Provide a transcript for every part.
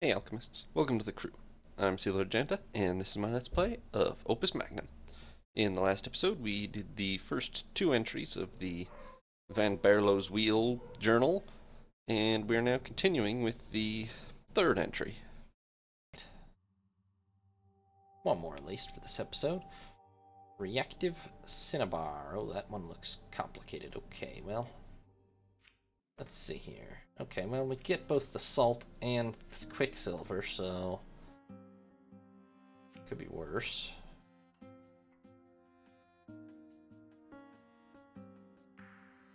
Hey alchemists, welcome to the crew. I'm Sealer Janta, and this is my Let's Play of Opus Magnum. In the last episode, we did the first two entries of the Van Berlo's Wheel journal, and we're now continuing with the third entry. One more at least for this episode. Reactive Cinnabar. Oh, that one looks complicated. Okay, well, let's see here. Okay, well, we get both the salt and quicksilver, so could be worse.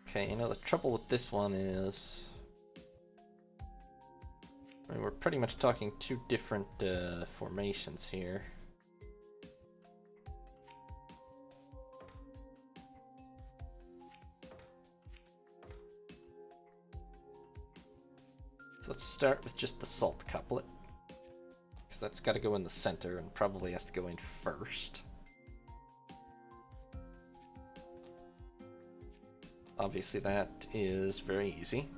Okay, the trouble with this one is, we're pretty much talking two different formations here. So let's start with just the salt couplet, because that's got to go in the center and probably has to go in first. Obviously that is very easy.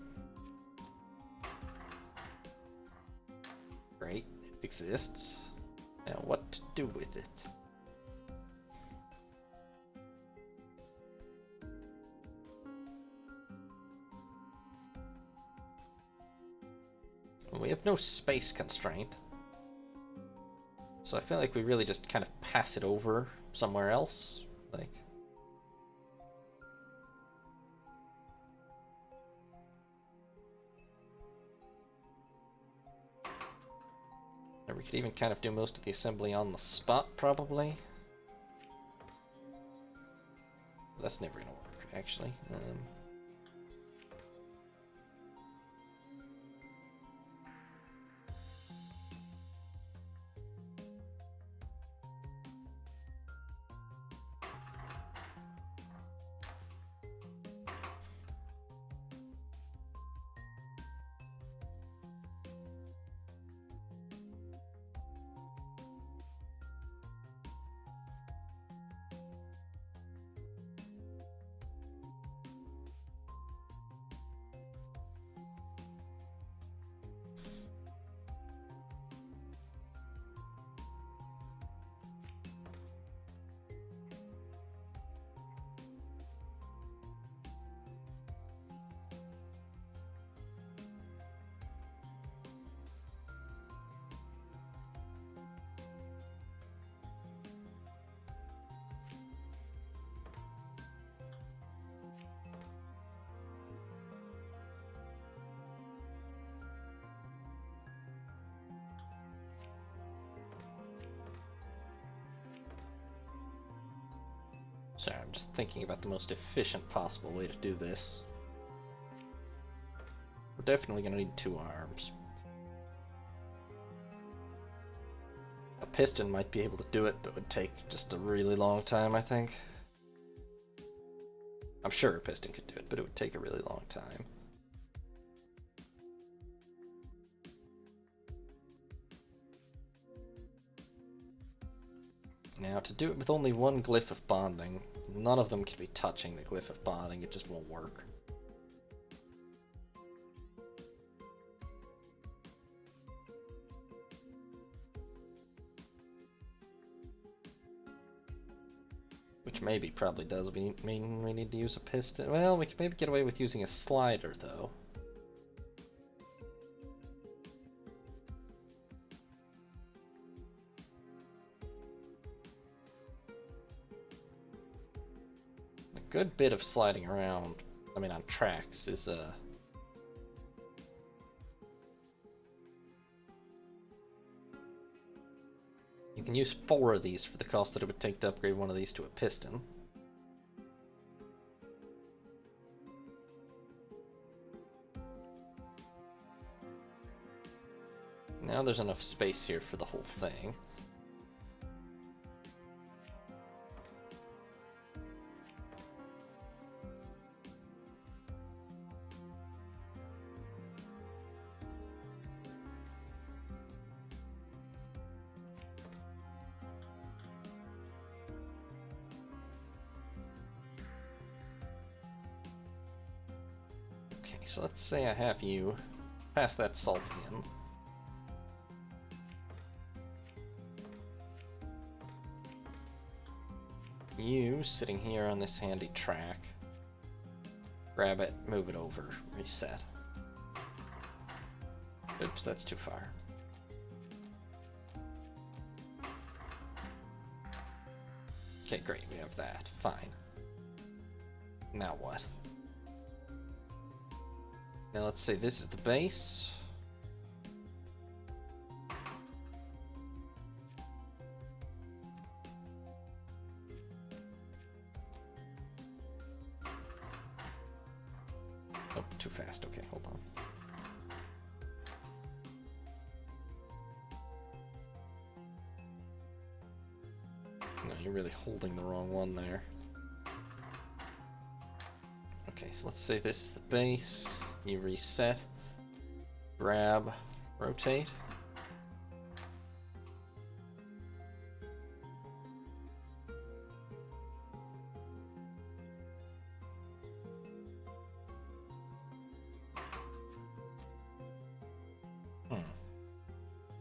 Great, it exists. Now what to do with it? Well, we have no space constraint, so I feel like we really just kind of pass it over somewhere else, like. Or we could even kind of do most of the assembly on the spot, probably. That's never gonna work, actually. Sorry, I'm just thinking about the most efficient possible way to do this. We're definitely going to need two arms. A piston might be able to do it, but it would take just a really long time, I think. I'm sure a piston could do it, but it would take a really long time. Now, to do it with only one glyph of bonding, none of them can be touching the glyph of bonding, it just won't work. Which maybe probably does mean we need to use a piston. Well, we can maybe get away with using a slider, though. Good bit of sliding around, I mean on tracks, is you can use 4 of these for the cost that it would take to upgrade one of these to a piston. Now there's enough space here for the whole thing. Okay, so let's say I have you pass that salt in. you sitting here on this handy track. Grab it, move it over, reset. Oops, that's too far. Okay, great, we have that. Fine. Now what? Now let's say this is the base. Oh, too fast. Okay, hold on. No, you're really holding the wrong one there. Okay, so let's say this is the base. You reset, grab, rotate.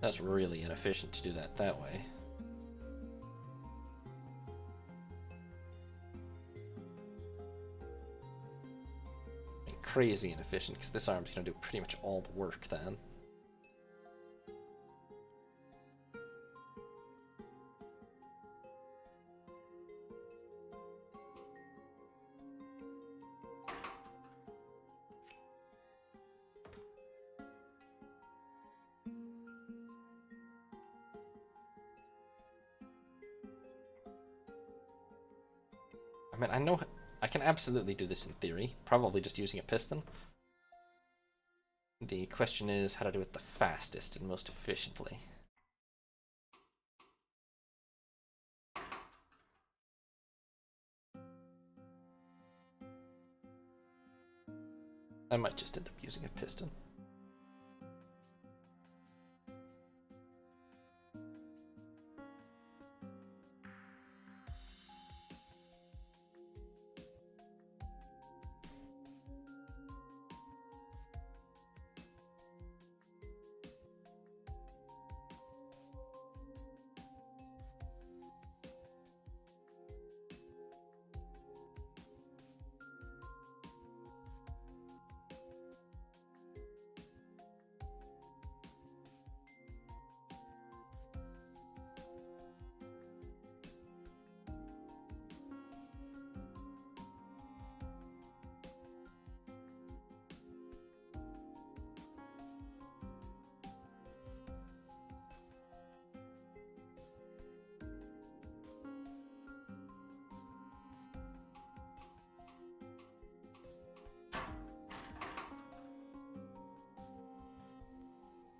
That's really inefficient to do that way. Crazy inefficient, because this arm's going to do pretty much all the work then. I mean, I know I can absolutely do this in theory, probably just using a piston. The question is how to do it the fastest and most efficiently. I might just end up using a piston.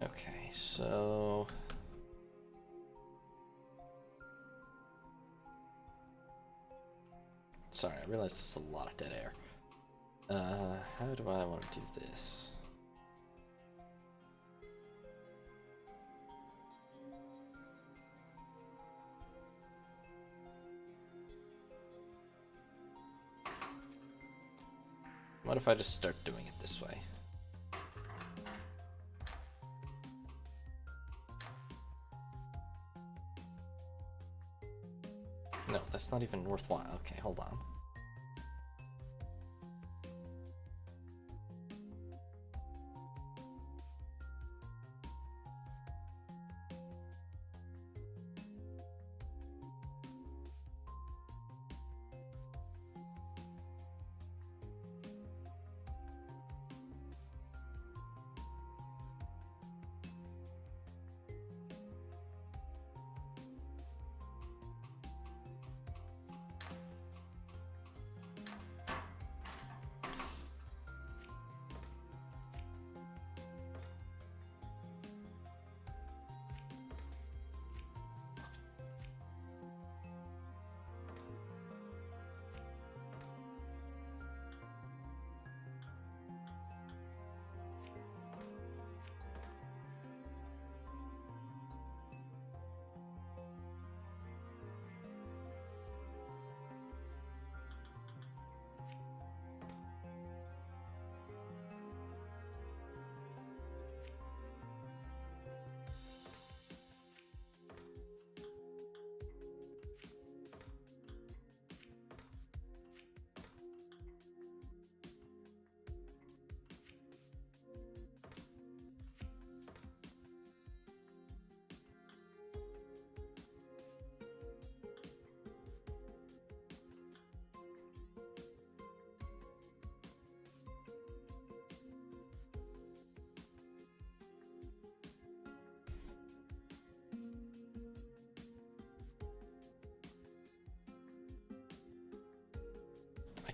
Okay, so sorry, I realize this is a lot of dead air. How do I want to do this? What if I just start doing it this way? No, that's not even worthwhile. Okay, hold on.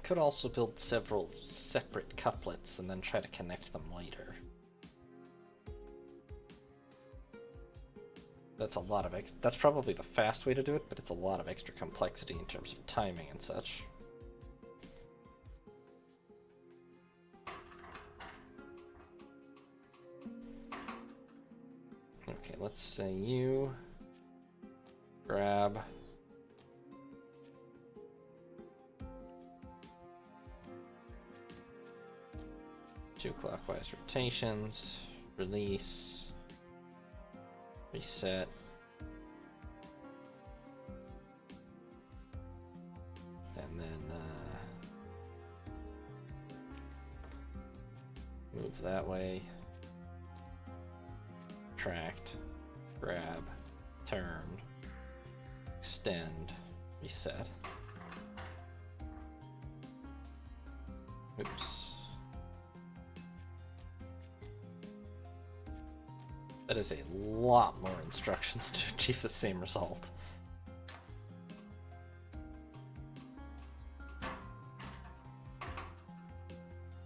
could also build several separate couplets and then try to connect them later. That's a lot of that's probably the fast way to do it, but it's a lot of extra complexity in terms of timing and such. Okay, let's say you grab two clockwise rotations, release, reset, and then move that way, tract, grab, turn, extend, reset. Oops. That is a lot more instructions to achieve the same result.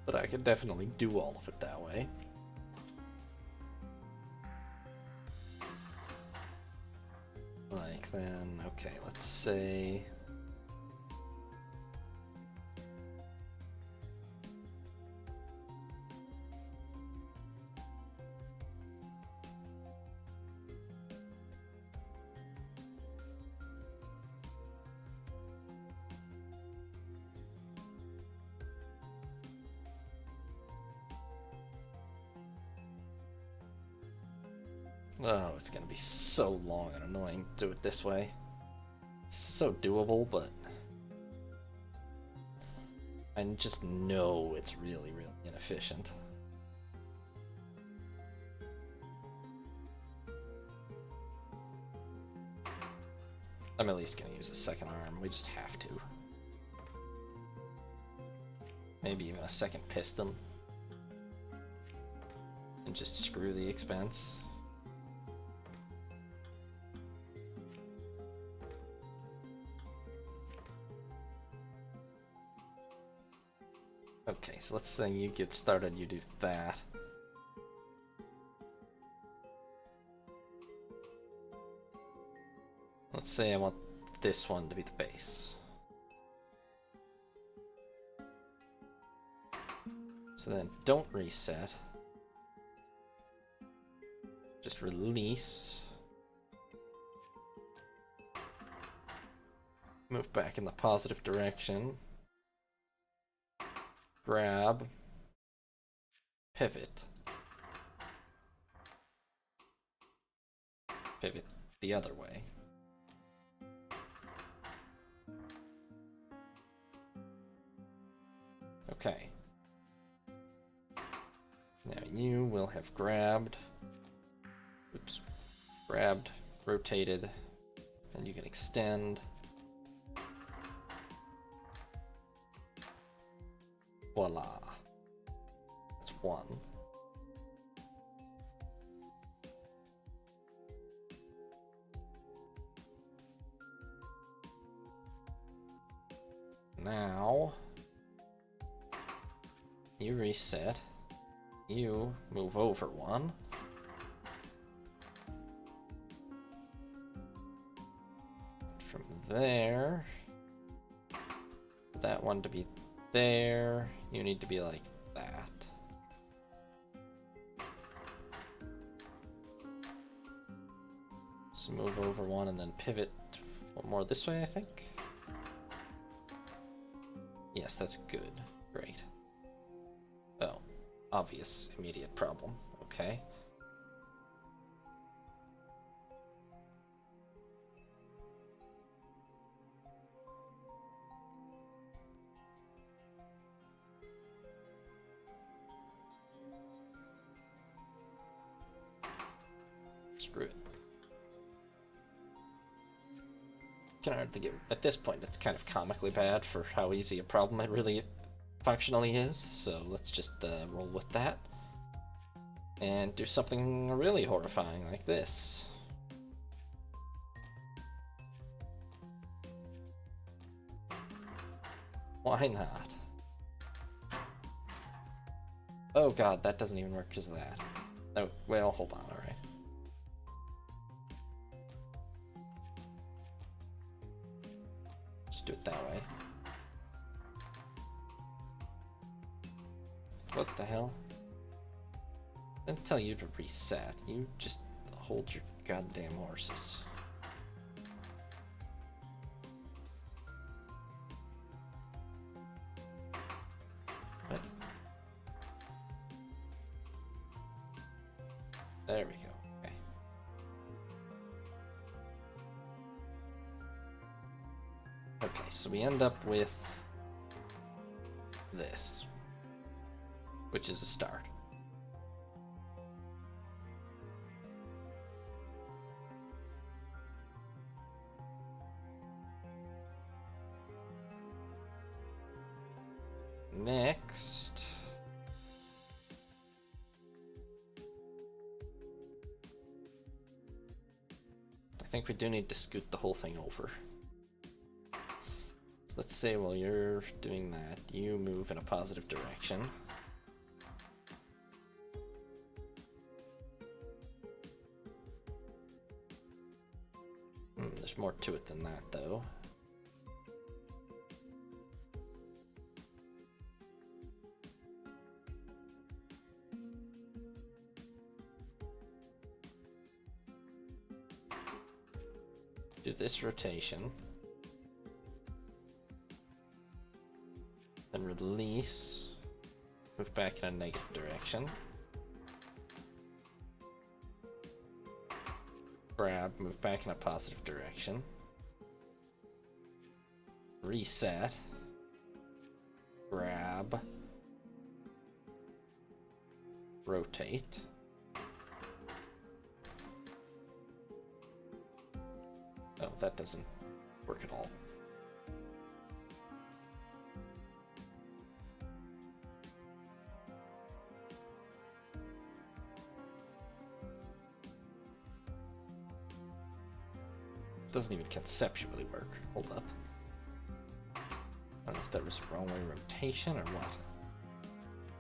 But I could definitely do all of it that way. Like then, okay, let's say... Oh, it's gonna be so long and annoying to do it this way. It's so doable, but I just know it's really, really inefficient. I'm at least gonna use a second arm, we just have to. Maybe even a second piston. And just screw the expense. Okay, so let's say you get started, you do that. Let's say I want this one to be the base. So then don't reset. Just release. Move back in the positive direction. Grab, pivot, pivot the other way. Okay. Now you will have grabbed, oops, grabbed, rotated, and you can extend. Voila. That's one. Now, you reset. You move over one. From there, that one to be there, you need to be like that. So move over one and then pivot one more this way, I think. Yes, that's good. Great. Oh, obvious immediate problem. Okay. Screw it. Can hardly get, at this point, it's kind of comically bad for how easy a problem it really functionally is, so let's just roll with that. And do something really horrifying like this. Why not? Oh god, that doesn't even work because of that. Oh, well, hold on, alright. Just do it that way. What the hell? I didn't tell you to reset. You just hold your goddamn horses. What? There we go. Okay. Okay, so we end up with this, which is a start. Next, I think we do need to scoot the whole thing over. So let's say while you're doing that, you move in a positive direction. There's more to it than that, though. Do this rotation. Then release. Move back in a negative direction. Grab, move back in a positive direction. Reset. Grab. Rotate. Oh, that doesn't work at all. Doesn't even conceptually work. Hold up. I don't know if that was the wrong way rotation or what.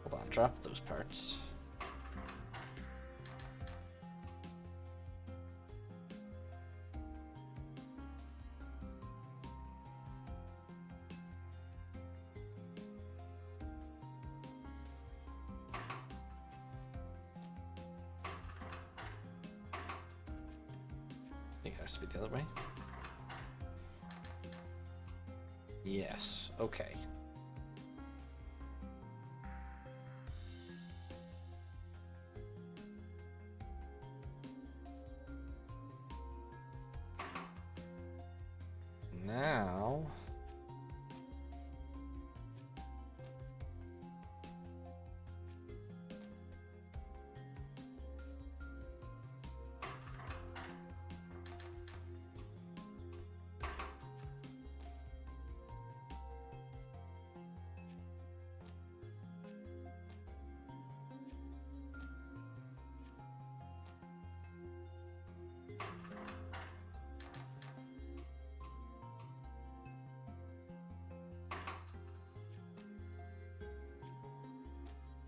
Hold on, drop those parts. I think it has to be the other way. Yes, okay. Now,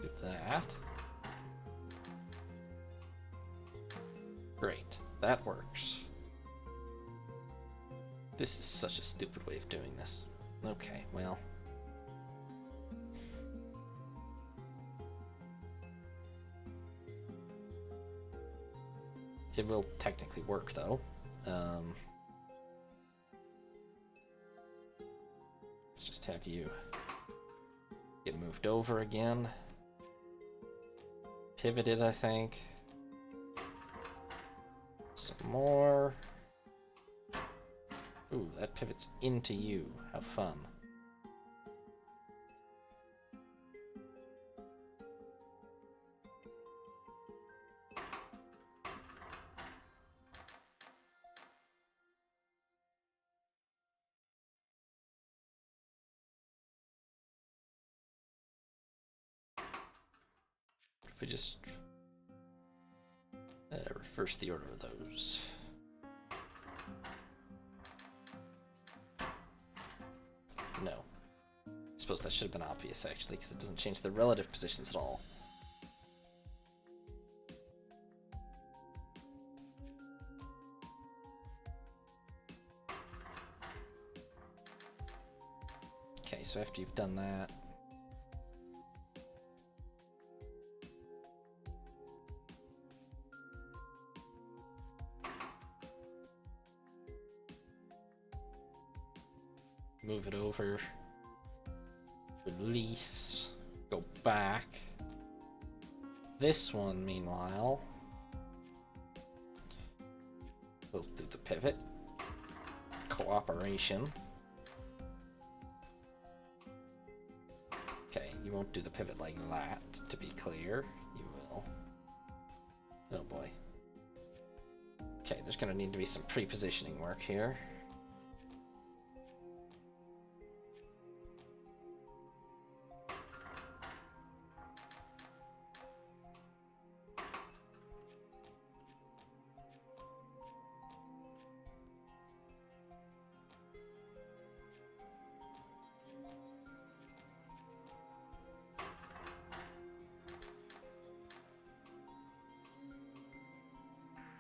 do that. Great, that works. This is such a stupid way of doing this. Okay, well. It will technically work, though. Let's just have you get moved over again. Pivoted, I think. Some more. Ooh, that pivots into you. How fun. If we just reverse the order of those. No. suppose that should have been obvious, actually, because it doesn't change the relative positions at all. Okay, so after you've done that, move it over, release, go back. This one, meanwhile, we'll do the pivot, cooperation. Okay, you won't do the pivot like that, to be clear. You will. Oh boy. Okay, there's gonna need to be some pre-positioning work here.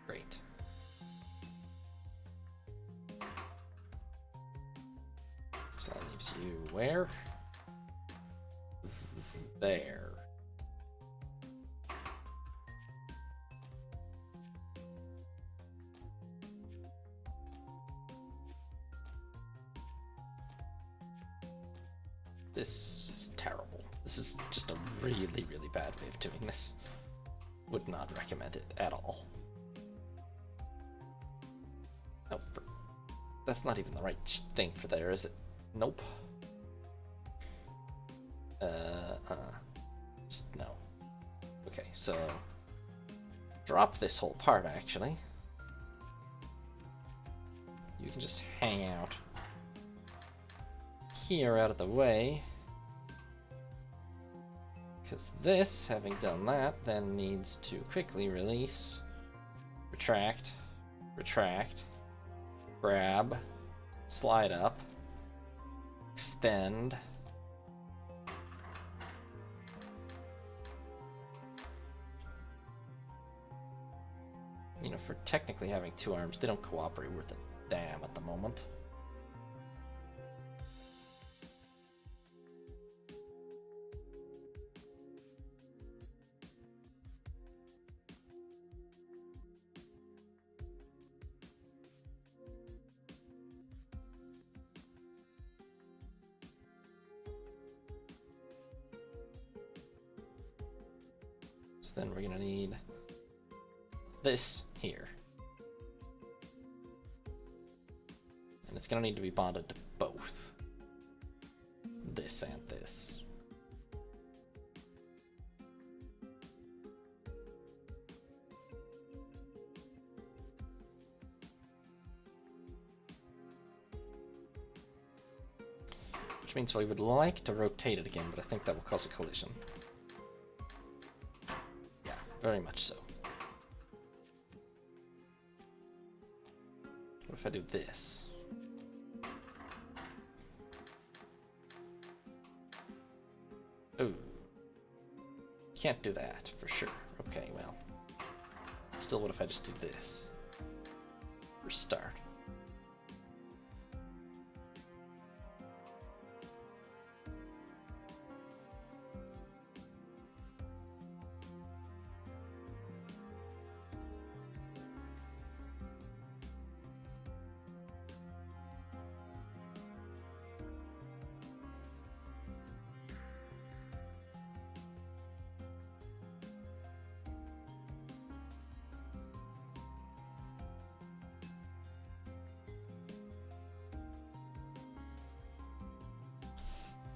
Great. So that leaves you where? There. This is terrible. This is just a really, really bad way of doing this. Would not recommend it at all. Oh, that's not even the right thing for there, is it? Nope. Just no. Okay, so drop this whole part, actually. You can just hang out here out of the way. Because this, having done that, then needs to quickly release, retract, retract, grab, slide up, extend, you know, for technically having two arms, they don't cooperate worth a damn at the moment. So then we're gonna need this here. And it's gonna need to be bonded to both this and this. Which means we would like to rotate it again, but I think that will cause a collision. Yeah, very much so. What if I do this? Ooh. Can't do that, for sure. Okay, well. Still, what if I just do this? For start.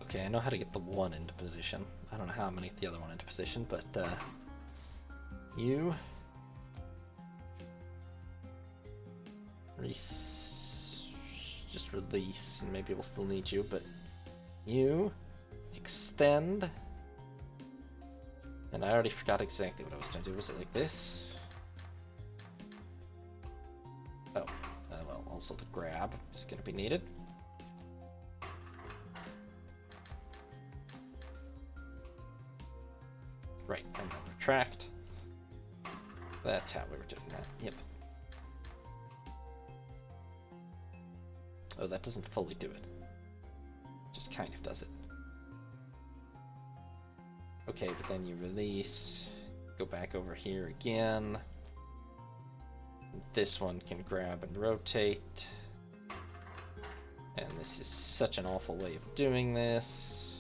Okay, I know how to get the one into position. I don't know how I'm gonna get the other one into position, but you just release, and maybe we'll still need you, but you extend, and I already forgot exactly what I was gonna do. Was it like this? Oh, well, also the grab is gonna be needed. retract. That's how we were doing that. Yep. Oh, that doesn't fully do it. Just kind of does it. Okay, but then you release, go back over here again. This one can grab and rotate. And this is such an awful way of doing this.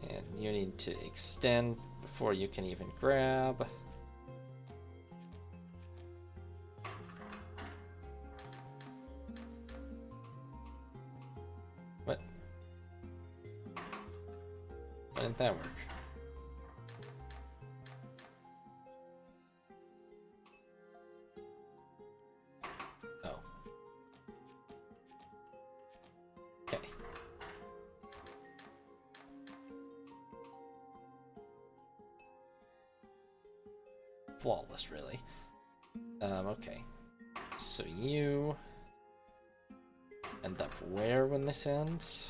And you need to extend before you can even grab. What? Why didn't that work? Oh. Okay. Flawless, really. Okay. So you end up where when this ends?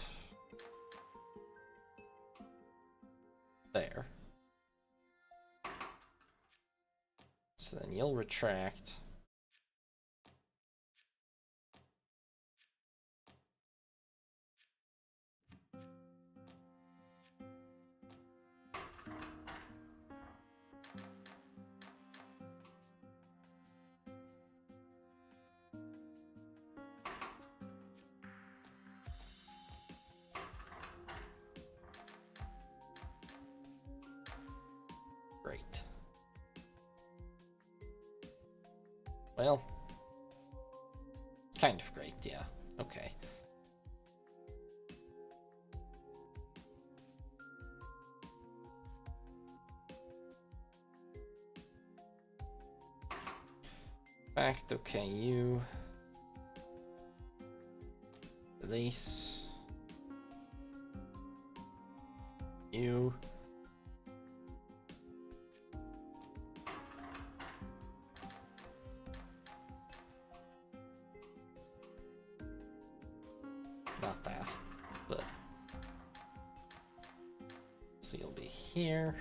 There. So then you'll retract. Great. Well, kind of great, yeah. Okay. Fact, okay, you release. You not that, but so you'll be here.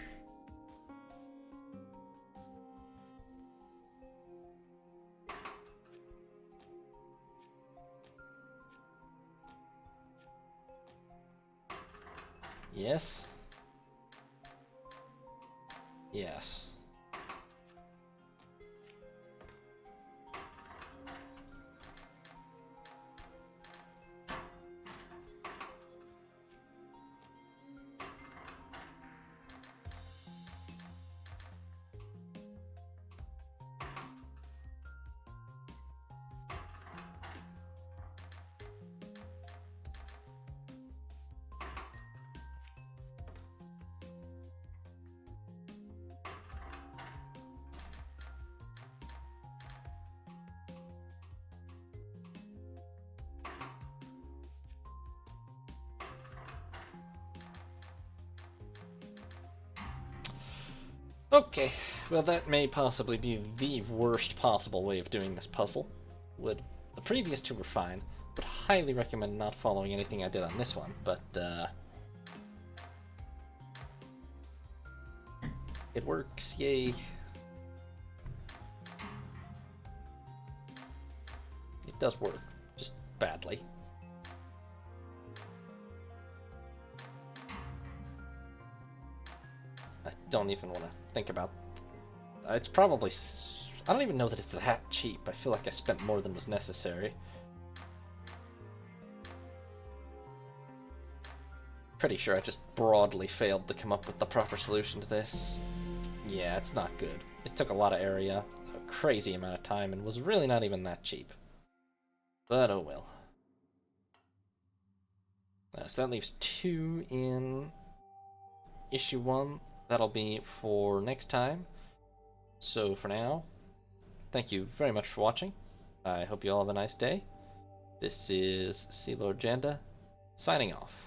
Yes. Yes. Okay, well that may possibly be the worst possible way of doing this puzzle. The previous two were fine. Would highly recommend not following anything I did on this one, but it works, yay. It does work, just badly. I don't even want to think about. It's probably. I don't even know that it's that cheap. I feel like I spent more than was necessary. Pretty sure I just broadly failed to come up with the proper solution to this. Yeah, it's not good. It took a lot of area, a crazy amount of time, and was really not even that cheap. But oh well. So that leaves 2 in issue 1. That'll be for next time. So for now, thank you very much for watching. I hope you all have a nice day. This is Sea Lord Janda, signing off.